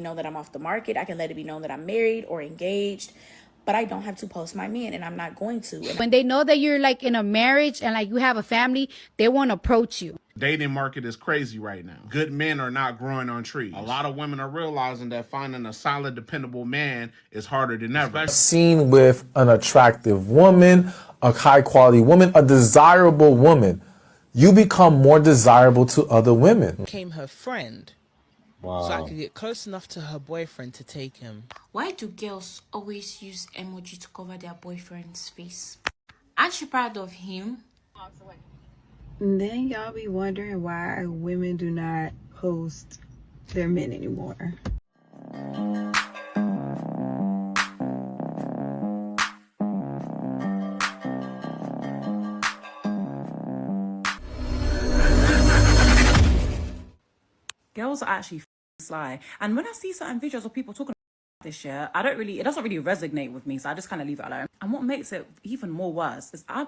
know that I'm off the market. I can let it be known that I'm married or engaged, but I don't have to post my men, and I'm not going to. When they know that you're like in a marriage and like you have a family, they won't approach you. Dating market is crazy right now. Good men are not growing on trees. A lot of women are realizing that finding a solid, dependable man is harder than ever. Seen with an attractive woman, a high quality woman, a desirable woman, you become more desirable to other women. Became her friend. Wow. So I could get close enough to her boyfriend to take him. Why do girls always use emoji to cover their boyfriend's face? Aren't you proud of him? And then y'all be wondering why women do not post their men anymore. Girls are actually sly. And when I see certain videos of people talking about this shit, it doesn't really resonate with me. So I just kind of leave it alone. And what makes it even more worse is I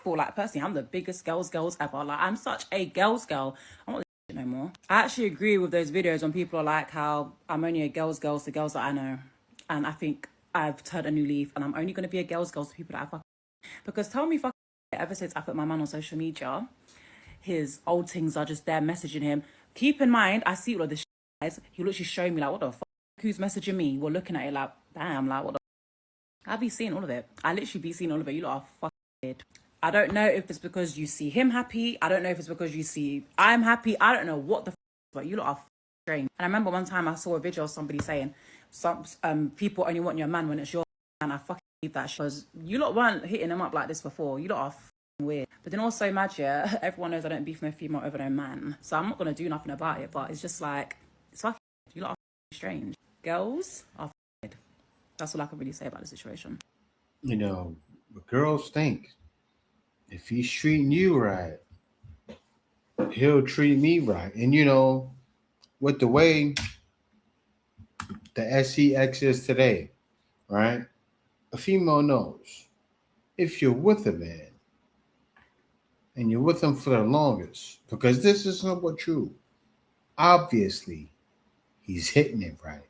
feel like personally, I'm the biggest girls ever. Like, I'm such a girls girl. I'm not this shit no more. I actually agree with those videos when people are like how I'm only a girls to girls that I know. And I think I've turned a new leaf and I'm only going to be a girls to people that I fuck. Because tell me fuck ever since I put my man on social media, his old things are just there messaging him. Keep in mind, I see all of this shit, guys. He literally showing me like, what the fuck? Who's messaging me? We're looking at it like, damn, like, what the fuck? I be seeing all of it. I literally be seeing all of it. You lot are fucking weird. I don't know if it's because you see him happy. I don't know if it's because you see I'm happy. I don't know what the fuck, but you lot are strange. And I remember one time I saw a video of somebody saying, some people only want your man when it's your man. I fucking believe that shit. Because you lot weren't hitting him up like this before. You lot are weird. But then also mad, yeah, everyone knows I don't beef no female over no man, so I'm not gonna do nothing about it. But it's just like, it's fucking, you lot are strange. Girls are weird. That's all I can really say about the situation. You know, girls think if he's treating you right, he'll treat me right. And you know, with the way the SEX is today, right? A female knows if you're with a man and you're with him for the longest, because this is somewhat true. Obviously, he's hitting it right.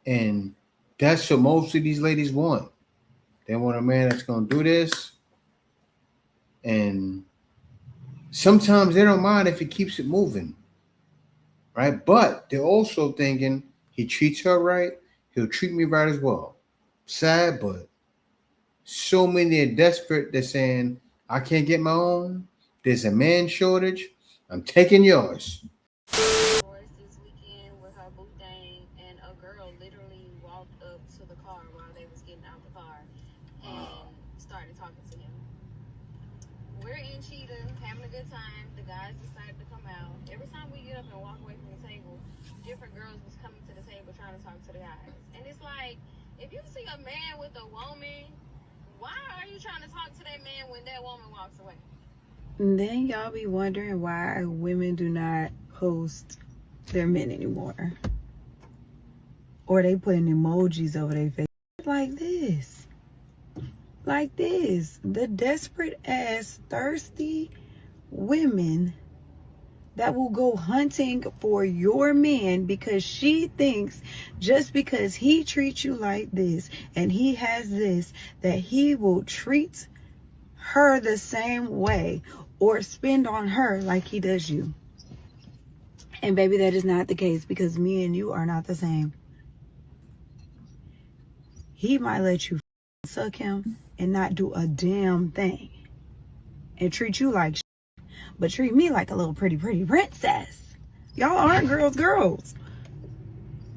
And that's what most of these ladies want. They want a man that's going to do this. And sometimes they don't mind if he keeps it moving, right? But they're also thinking he treats her right, he'll treat me right as well. Sad, but so many are desperate. They're saying, I can't get my own. There's a man shortage. I'm taking yours. This weekend with her boo thing, and a girl literally walked up to the car while they was getting out the car and started talking to him. We're in Cheetah, having a good time. The guys decided to come out. Every time we get up and walk away from the table, different girls was coming to the table trying to talk to the guys. And it's like, if you see a man with a woman, why are you trying to talk to that man when that woman walks away? And then y'all be wondering why women do not post their men anymore. Or they putting emojis over their face like this. Like this. The desperate ass thirsty women that will go hunting for your man because she thinks just because he treats you like this and he has this, that he will treat her the same way or spend on her like he does you. And baby, that is not the case, because me and you are not the same. He might let you suck him and not do a damn thing and treat you like shit, but treat me like a little pretty princess. Y'all aren't girls.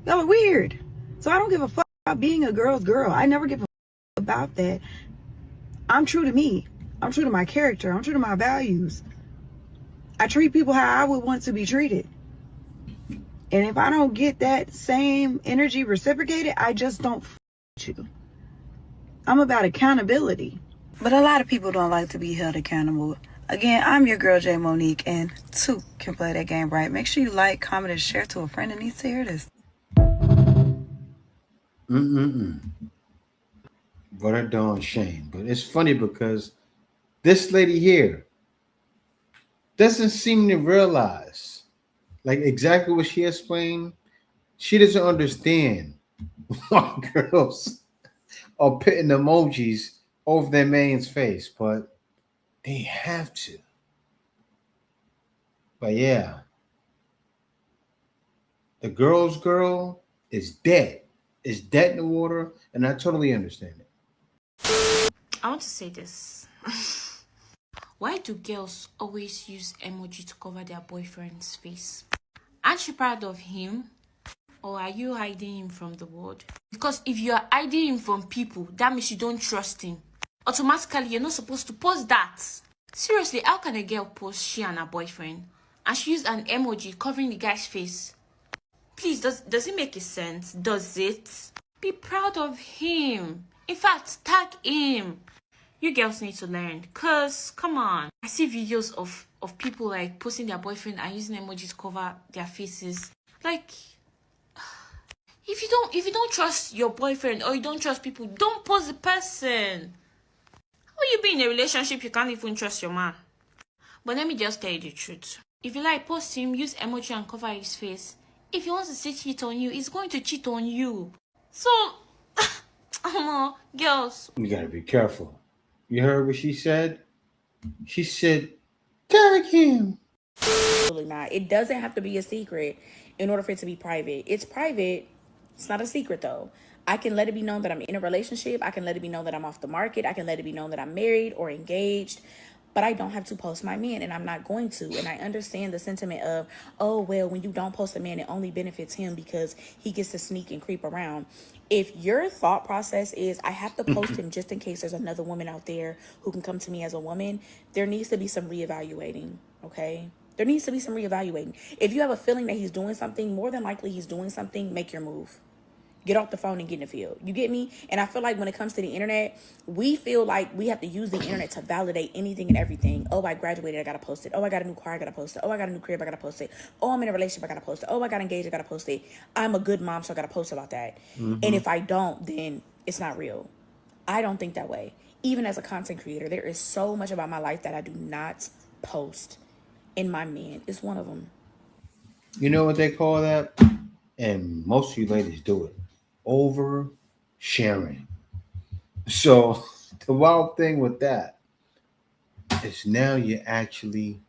Y'all are weird. So I don't give a fuck about being a girl's girl. I never give a fuck about that. I'm true to me. I'm true to my character. I'm true to my values. I treat people how I would want to be treated. And if I don't get that same energy reciprocated, I just don't f with you. I'm about accountability. But a lot of people don't like to be held accountable. Again, I'm your girl, J Monique, and two can play that game right. Make sure you like, comment, and share to a friend that needs to hear this. What a darn shame. But it's funny because this lady here doesn't seem to realize, like exactly what she explained, She doesn't understand why girls are putting emojis over their man's face, but they have to. But yeah, the girl's girl is dead. It's dead in the water, and I totally understand it. I want to say this. Why do girls always use emoji to cover their boyfriend's face? Aren't you proud of him? Or are you hiding him from the world? Because if you are hiding him from people, that means you don't trust him. Automatically, you're not supposed to post that. Seriously, how can a girl post she and her boyfriend and she used an emoji covering the guy's face? Please, does it make a sense? Does it? Be proud of him. In fact, tag him. You girls need to learn. Cause come on. I see videos of people like posting their boyfriend and using emojis to cover their faces. Like, if you don't trust your boyfriend or you don't trust people, don't post the person. How you be in a relationship you can't even trust your man? But let me just tell you the truth. If you like, post him, use emoji and cover his face. If he wants to cheat on you, he's going to cheat on you. So, girls. You gotta be careful. You heard what she said? She said, tag him. Absolutely not. It doesn't have to be a secret in order for it to be private. It's private. It's not a secret, though. I can let it be known that I'm in a relationship. I can let it be known that I'm off the market. I can let it be known that I'm married or engaged. But I don't have to post my man, and I'm not going to. And I understand the sentiment of, oh, well, when you don't post a man, it only benefits him because he gets to sneak and creep around. If your thought process is, I have to post him just in case there's another woman out there who can come to me as a woman, there needs to be some reevaluating, okay? There needs to be some reevaluating. If you have a feeling that he's doing something, more than likely he's doing something, make your move. Get off the phone and get in the field. You get me? And I feel like when it comes to the internet, we feel like we have to use the internet to validate anything and everything. Oh, I graduated, I gotta post it. Oh, I got a new car, I gotta post it. Oh, I got a new crib, I gotta post it. Oh, I'm in a relationship, I gotta post it. Oh, I got engaged, I gotta post it. I'm a good mom, so I gotta post about that. And if I don't, then it's not real. I don't think that way. Even as a content creator, there is so much about my life that I do not post. And my man is one of them. You know what they call that? And most of you ladies do it. Oversharing. So the wild thing with that is now you're actually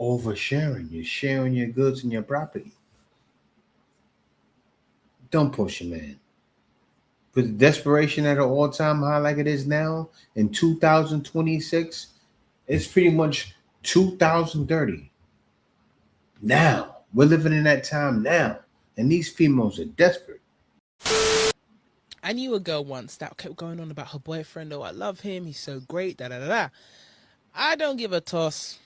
oversharing. You're sharing your goods and your property. Don't push your man. With desperation at an all-time high like it is now in 2026, it's pretty much 2030. Now, we're living in that time now, and these females are desperate. I knew a girl once that kept going on about her boyfriend. Oh, I love him. He's so great. Da da da da. I don't give a toss.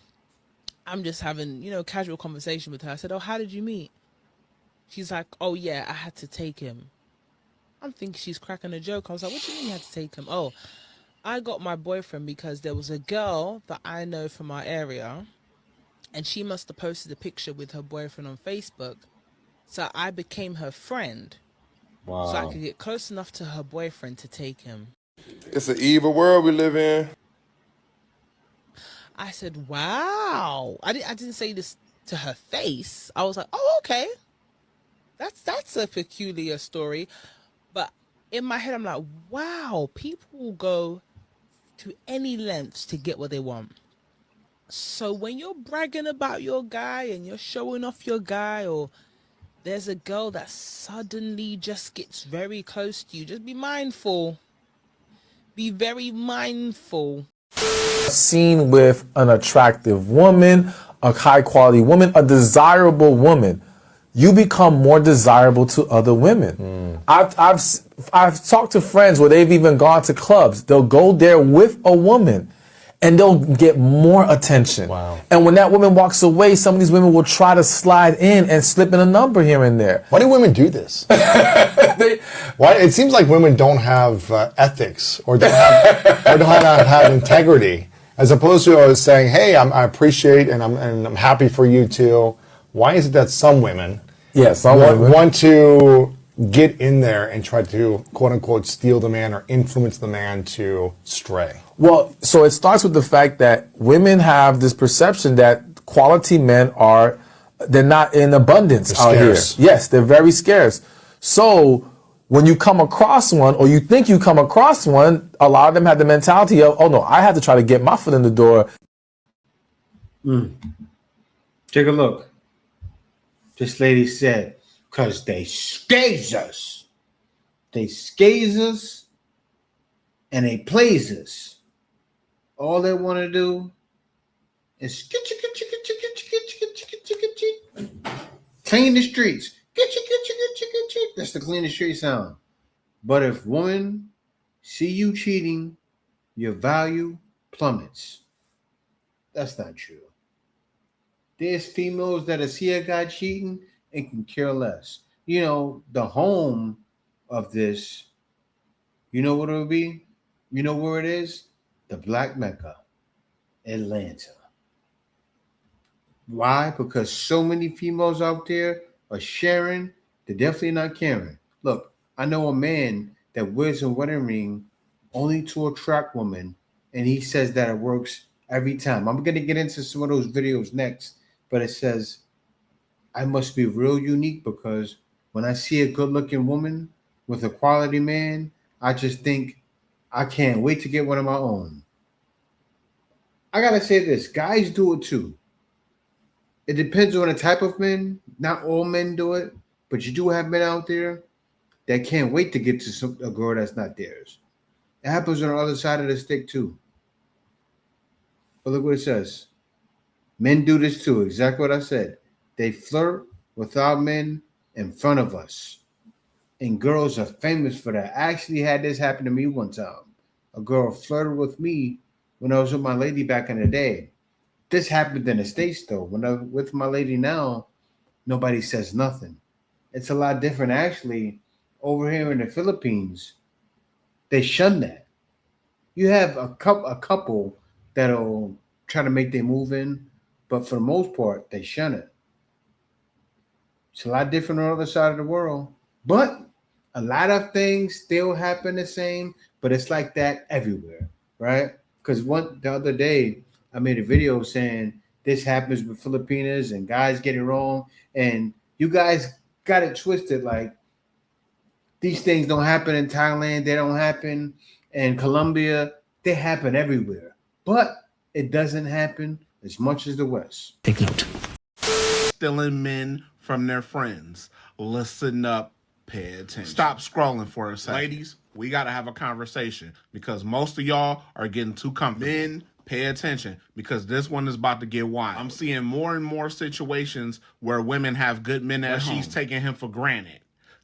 I'm just having, casual conversation with her. I said, oh, how did you meet? She's like, oh, yeah, I had to take him. I'm thinking she's cracking a joke. I was like, what do you mean you had to take him? Oh, I got my boyfriend because there was a girl that I know from our area, and she must have posted a picture with her boyfriend on Facebook. So I became her friend. Wow. So I could get close enough to her boyfriend to take him. It's an evil world we live in. I said, wow. I didn't say this to her face. I was like, oh, okay. That's a peculiar story. But in my head, I'm like, wow, people will go to any lengths to get what they want. So when you're bragging about your guy and you're showing off your guy, or there's a girl that suddenly just gets very close to you, just be mindful. Be very mindful. Seen with an attractive woman, a high quality woman, a desirable woman, you become more desirable to other women. I've talked to friends where they've even gone to clubs. They'll go there with a woman and they'll get more attention. Wow. And when that woman walks away, some of these women will try to slide in and slip in a number here and there. Why do women do this? Why? It seems like women don't have ethics or don't have integrity, as opposed to saying, "Hey, I appreciate and I'm happy for you too." Why is it that some women, want to get in there and try to quote unquote steal the man or influence the man to stray? Well, so it starts with the fact that women have this perception that quality men are they're not in abundance They're out scarce. here. Yes, they're very scarce. So when you come across one, or you think you come across one, a lot of them have the mentality of, oh no, I have to try to get my foot in the door. Take a look. This lady said, because they scaze us. They scaze us and they plays us. All they want to do is clean the streets. That's the clean the street sound. But if women see you cheating, your value plummets. That's not true. There's females that see a guy cheating and can care less. You know, the home of this, you know what it would be? You know where it is? The Black Mecca, Atlanta. Why? Because so many females out there are sharing, they're definitely not caring. Look, I know a man that wears a wedding ring only to attract women, and he says that it works every time. I'm going to get into some of those videos next, but it says, I must be real unique because when I see a good-looking woman with a quality man, I just think, I can't wait to get one of my own. I got to say this, guys do it too. It depends on the type of men. Not all men do it, but you do have men out there that can't wait to get to a girl that's not theirs. It happens on the other side of the stick too. But look what it says. Men do this too, exactly what I said. They flirt with our men in front of us. And girls are famous for that. I actually had this happen to me one time. A girl flirted with me when I was with my lady back in the day. This happened in the States though. When I'm with my lady now, nobody says nothing. It's a lot different actually. Over here in the Philippines, they shun that. You have a couple that'll try to make their move in, but for the most part, they shun it. It's a lot different on the other side of the world. But a lot of things still happen the same, but it's like that everywhere, right? Because the other day, I made a video saying this happens with Filipinas and guys get it wrong. And you guys got it twisted. Like these things don't happen in Thailand. They don't happen in Colombia. They happen everywhere. But it doesn't happen as much as the West. Take note. Stealing men from their friends. Listen up. Pay attention. Stop scrolling for a second. Ladies, we got to have a conversation because most of y'all are getting too comfortable. Men, pay attention because this one is about to get wild. I'm seeing more and more situations where women have good men at home. She's taking him for granted.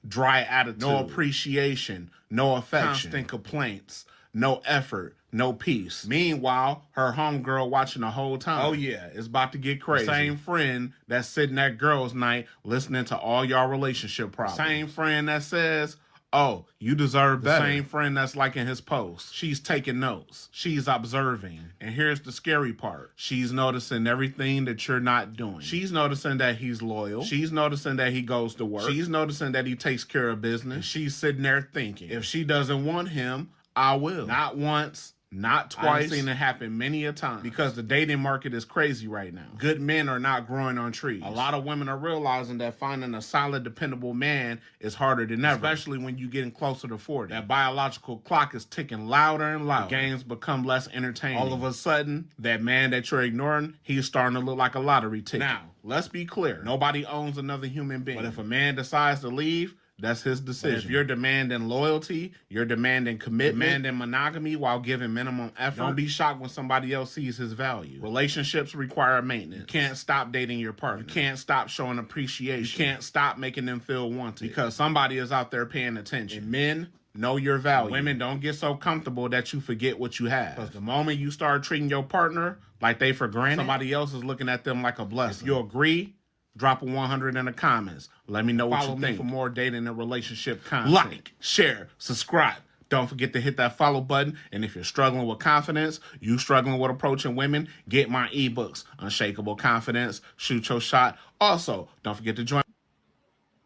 Dry attitude, no appreciation, no affection, constant complaints, no effort, no peace. Meanwhile, her homegirl watching the whole time. Oh yeah, it's about to get crazy. The same friend that's sitting at girls' night listening to all y'all relationship problems. The same friend that says, oh, you deserve better. The same friend that's liking his posts. She's taking notes. She's observing. And here's the scary part. She's noticing everything that you're not doing. She's noticing that he's loyal. She's noticing that he goes to work. She's noticing that he takes care of business. And she's sitting there thinking, if she doesn't want him, I will. Not once, not twice. I've seen it happen many a time because the dating market is crazy right now. Good men are not growing on trees. A lot of women are realizing that finding a solid, dependable man is harder than ever, especially when you're getting closer to 40. That biological clock is ticking louder and louder. The games become less entertaining. All of a sudden, that man that you're ignoring, he's starting to look like a lottery ticket. Now, let's be clear. Nobody owns another human being. But if a man decides to leave, that's his decision. But if you're demanding loyalty, you're demanding commitment, demanding monogamy while giving minimum effort, don't be shocked when somebody else sees his value. Relationships require maintenance. You can't stop dating your partner. You can't stop showing appreciation. You can't stop making them feel wanted because somebody is out there paying attention. And men, know your value. Women, don't get so comfortable that you forget what you have. Because the moment you start treating your partner like they for granted, somebody else is looking at them like a blessing. If you agree, drop a 100 in the comments. Let me know what you think. For more dating and relationship content. Like, share, subscribe. Don't forget to hit that follow button. And if you're struggling with confidence, you struggling with approaching women, get my ebooks, Unshakable Confidence, Shoot Your Shot. Also, don't forget to join.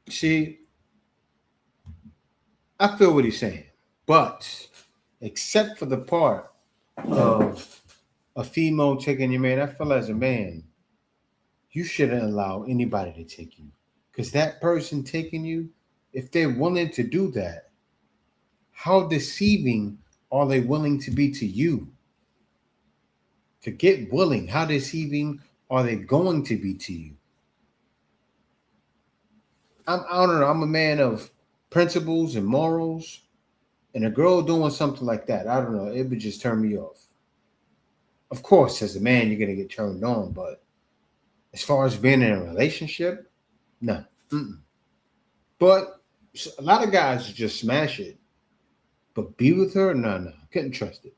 See, I feel what he's saying, but except for the part of a female taking your man, I feel as a man, you shouldn't allow anybody to take you. Because that person taking you, if they're willing to do that, how deceiving are they willing to be to you? Forget willing. How deceiving are they going to be to you? I don't know. I'm a man of principles and morals. And a girl doing something like that, I don't know. It would just turn me off. Of course, as a man, you're going to get turned on. But as far as being in a relationship, no. Mm-mm. But a lot of guys just smash it. But be with her? No. Couldn't trust it.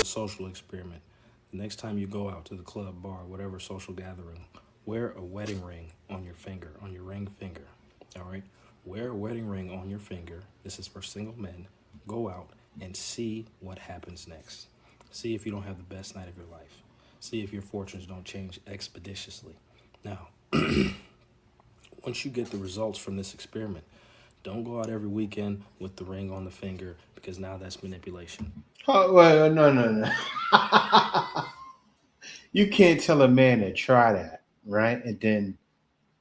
Social experiment. The next time you go out to the club, bar, whatever social gathering, wear a wedding ring on your finger, on your ring finger. All right? Wear a wedding ring on your finger. This is for single men. Go out and see what happens next. See if you don't have the best night of your life. See if your fortunes don't change expeditiously. Now, once you get the results from this experiment, don't go out every weekend with the ring on the finger, because now that's manipulation. Oh, well, no. You can't tell a man to try that, right? And then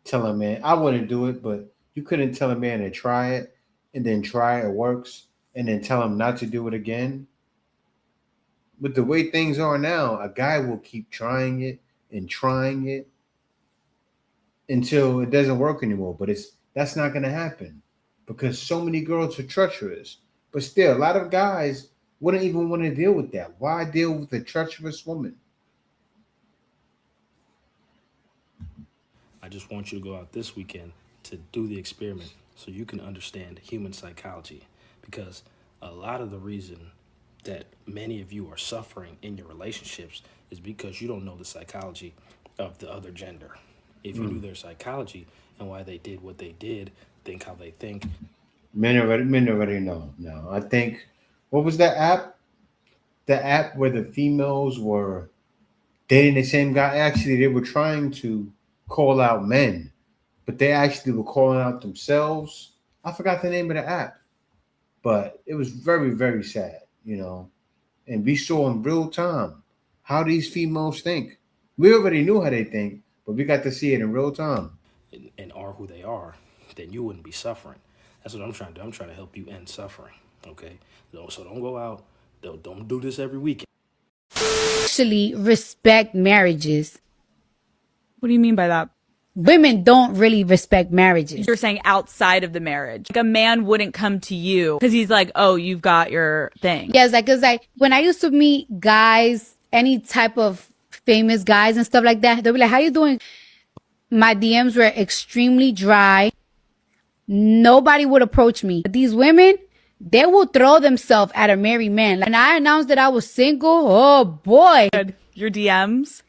tell a man, I wouldn't do it, but you couldn't tell a man to try it and then try it works and then tell him not to do it again. But the way things are now, a guy will keep trying it until it doesn't work anymore. But that's not going to happen because so many girls are treacherous. But still, a lot of guys wouldn't even want to deal with that. Why deal with a treacherous woman? I just want you to go out this weekend to do the experiment so you can understand human psychology, because a lot of the reason that many of you are suffering in your relationships is because you don't know the psychology of the other gender. If you knew their psychology and why they did what they did, think how they think. Men already know. No, I think, what was that app? The app where the females were dating the same guy. Actually, they were trying to call out men, but they actually were calling out themselves. I forgot the name of the app, but it was very, very sad, And we saw in real time how these females think. We already knew how they think, but we got to see it in real time. And are who they are, then you wouldn't be suffering. That's what I'm trying to do. I'm trying to help you end suffering, okay? So don't go out. Don't do this every weekend. Actually respect marriages. What do you mean by that? Women don't really respect marriages. You're saying outside of the marriage. Like a man wouldn't come to you because he's like, oh, you've got your thing. Yes, cause when I used to meet guys, any type of famous guys and stuff like that, they'll be like, how you doing? My DMs were extremely dry. Nobody would approach me. But these women, they will throw themselves at a married man. When I announced that I was single, oh boy. Your DMs?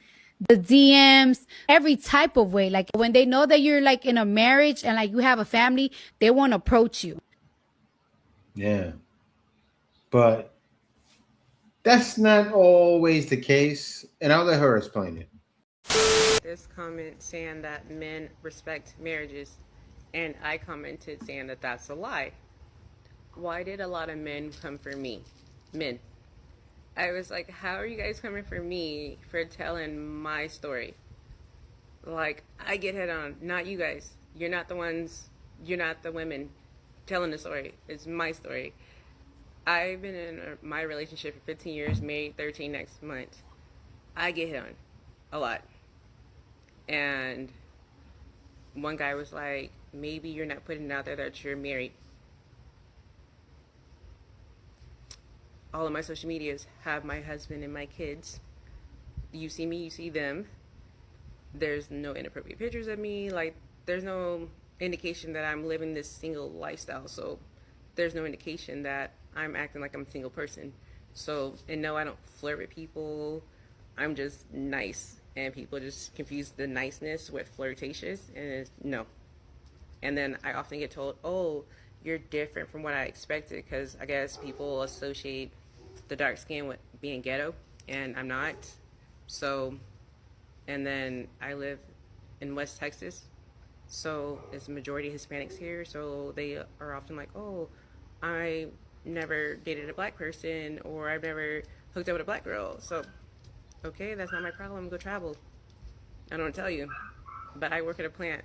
The DMs, every type of way. Like when they know that you're like in a marriage and like you have a family, they won't approach you. Yeah. But that's not always the case. And I'll let her explain it. This comment saying that men respect marriages, and I commented saying that that's a lie. Why did a lot of men come for me? Men. I was like, how are you guys coming for me for telling my story? Like, I get hit on, not you guys. You're not the women telling the story. It's my story. I've been in my relationship for 15 years, May 13 next month. I get hit on a lot. And one guy was like, maybe you're not putting it out there that you're married. All of my social medias have my husband and my kids. You see me, you see them. There's no inappropriate pictures of me. Like, there's no indication that I'm living this single lifestyle. So there's no indication that I'm acting like I'm a single person. So, and no, I don't flirt with people. I'm just nice. And people just confuse the niceness with flirtatious. And it's no. And then I often get told, oh, you're different from what I expected, because I guess people associate the dark skin with being ghetto, and I'm not. So, and then I live in West Texas, so it's a majority Hispanics here, so they are often like, oh, I never dated a black person, or I've never hooked up with a black girl. So, Okay, that's not my problem. Go travel. I don't tell you, but I work at a plant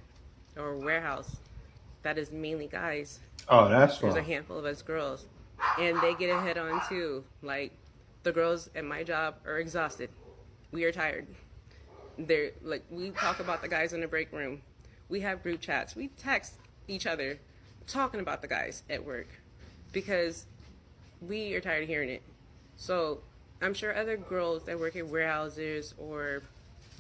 or a warehouse that is mainly guys. Oh, that's There's a fine. handful of us girls, and they get a hit on too. Like, the girls at my job are exhausted. We are tired. They're like, we talk about the guys in the break room. We have group chats. We text each other talking about the guys at work because we are tired of hearing it. So I'm sure other girls that work at warehouses or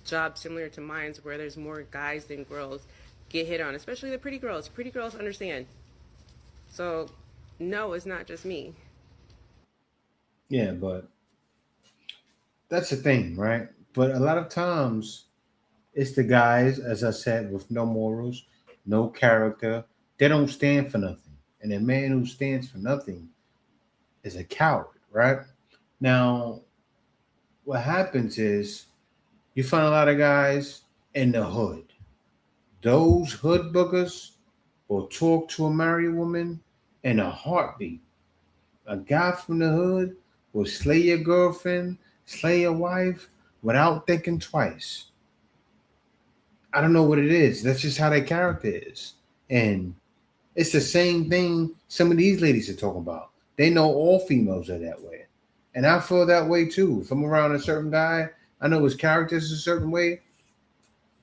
jobs similar to mine where there's more guys than girls get hit on, especially the pretty girls. Pretty girls understand. So no, it's not just me. Yeah, but that's the thing, right? But a lot of times it's the guys, as I said, with no morals, no character. They don't stand for nothing. And a man who stands for nothing is a coward, right? Now, what happens is you find a lot of guys in the hood. Those hood boogers will talk to a married woman in a heartbeat. A guy from the hood will slay your girlfriend, slay your wife without thinking twice. I don't know what it is. That's just how their character is. And it's the same thing some of these ladies are talking about. They know all females are that way. And I feel that way too. If I'm around a certain guy, I know his character is a certain way.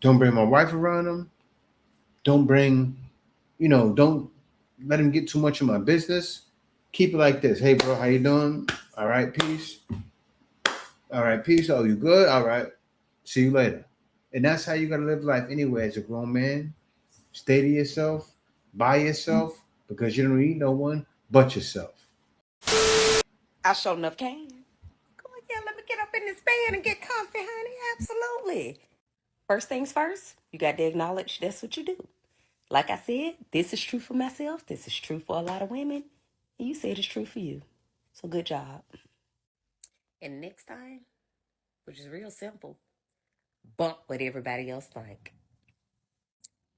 Don't bring my wife around him. Don't bring, don't let him get too much of my business. Keep it like this. Hey, bro, how you doing? All right, peace. All right, peace. Oh, you good? All right. See you later. And that's how you got to live life anyway as a grown man. Stay to yourself, by yourself, because you don't need no one but yourself. I sure enough can. Go on, yeah, let me get up in this bed and get comfy, honey. Absolutely. First things first, you got to acknowledge that's what you do. Like I said, this is true for myself. This is true for a lot of women. And you said it's true for you. So good job. And next time, which is real simple, bump what everybody else think.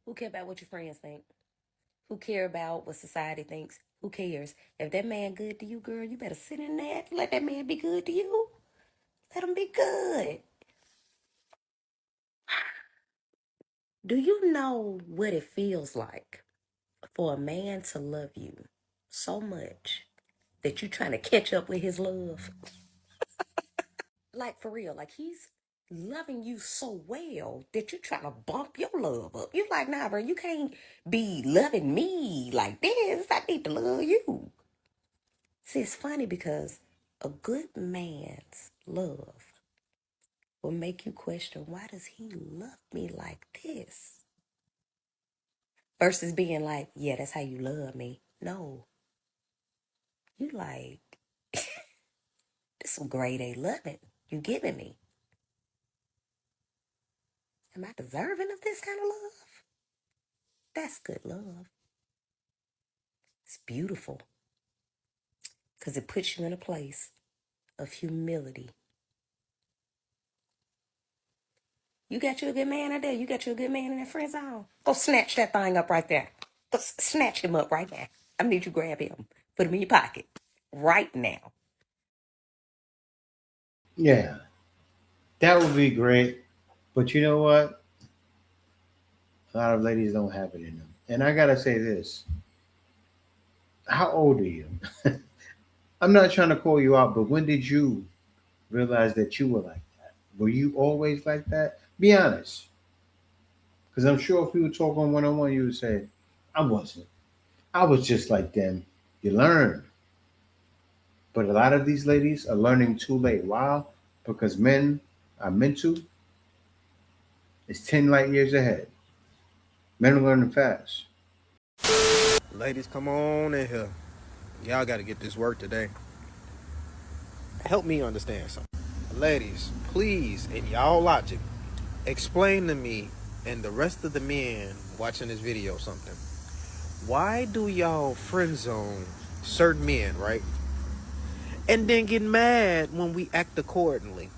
Who care about what your friends think? Who care about what society thinks? Who cares? If that man good to you, girl, you better sit in that. Let that man be good to you. Let him be good. Do you know what it feels like for a man to love you so much that you're trying to catch up with his love? Like, for real, like he's loving you so well that you're trying to bump your love up. You're like, nah, bro, you can't be loving me like this. I need to love you. See, it's funny because a good man's love will make you question, why does he love me like this? Versus being like, yeah, that's how you love me. No, you like, this some grade A loving you giving me. Am I deserving of this kind of love? That's good love. It's beautiful because it puts you in a place of humility. You got you a good man out there. You got you a good man in that friend zone. Go snatch that thing up right there. Go snatch him up right now. I need you to grab him. Put him in your pocket right now. Yeah, that would be great. But you know what? A lot of ladies don't have it in them. And I got to say this. How old are you? I'm not trying to call you out, but when did you realize that you were like that? Were you always like that? Be honest. Because I'm sure if we were talking one on one, you would say, I wasn't. I was just like them. You learn. But a lot of these ladies are learning too late. Why? Because men are mental. It's 10 light years ahead. Men are learning fast. Ladies, come on in here. Y'all got to get this work today. Help me understand something. Ladies, please, in y'all logic, explain to me and the rest of the men watching this video something. Why do y'all friend zone certain men, right? And then get mad when we act accordingly.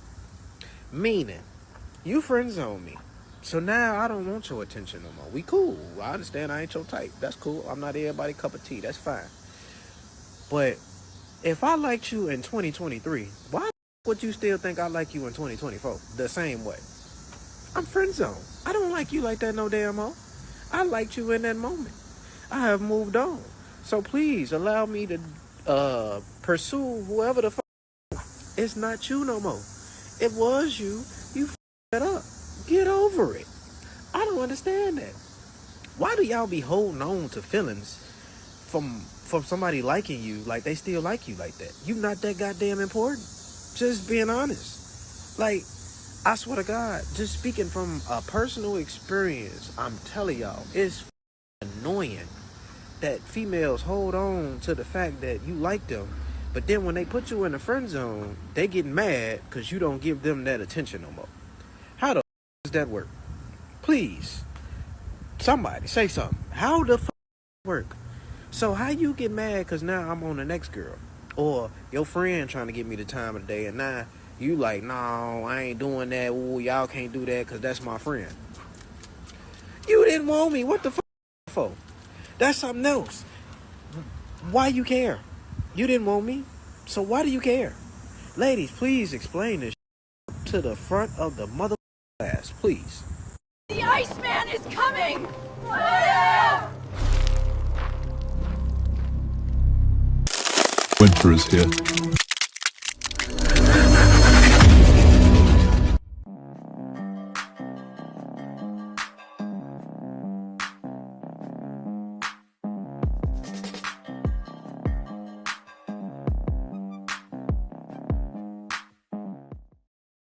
Meaning, you friend zone me. So now I don't want your attention no more. We cool. I understand I ain't your type. That's cool. I'm not everybody's cup of tea. That's fine. But if I liked you in 2023, why What you still think I like you in 2024? The same way. I'm friend zone. I don't like you like that no damn more. I liked you in that moment. I have moved on. So please allow me to pursue whoever the fuck. It's not you no more. It was you. You f***ed up. Get over it. I don't understand that. Why do y'all be holding on to feelings from somebody liking you like they still like you like that? You not that goddamn important. Just being honest. Like, I swear to God, just speaking from a personal experience, I'm telling y'all, it's annoying that females hold on to the fact that you like them, but then when they put you in the friend zone, they get mad because you don't give them that attention no more. How the does that work? Please, somebody say something. How the work? So how you get mad because now I'm on the next girl? Or your friend trying to give me the time of the day, and now you like, no, I ain't doing that. Ooh, y'all can't do that because that's my friend. You didn't want me. What the fuck for? That's something else. Why you care? You didn't want me, so why do you care? Ladies, please explain this to the front of the mother class, please. The Iceman is coming! Winter is here.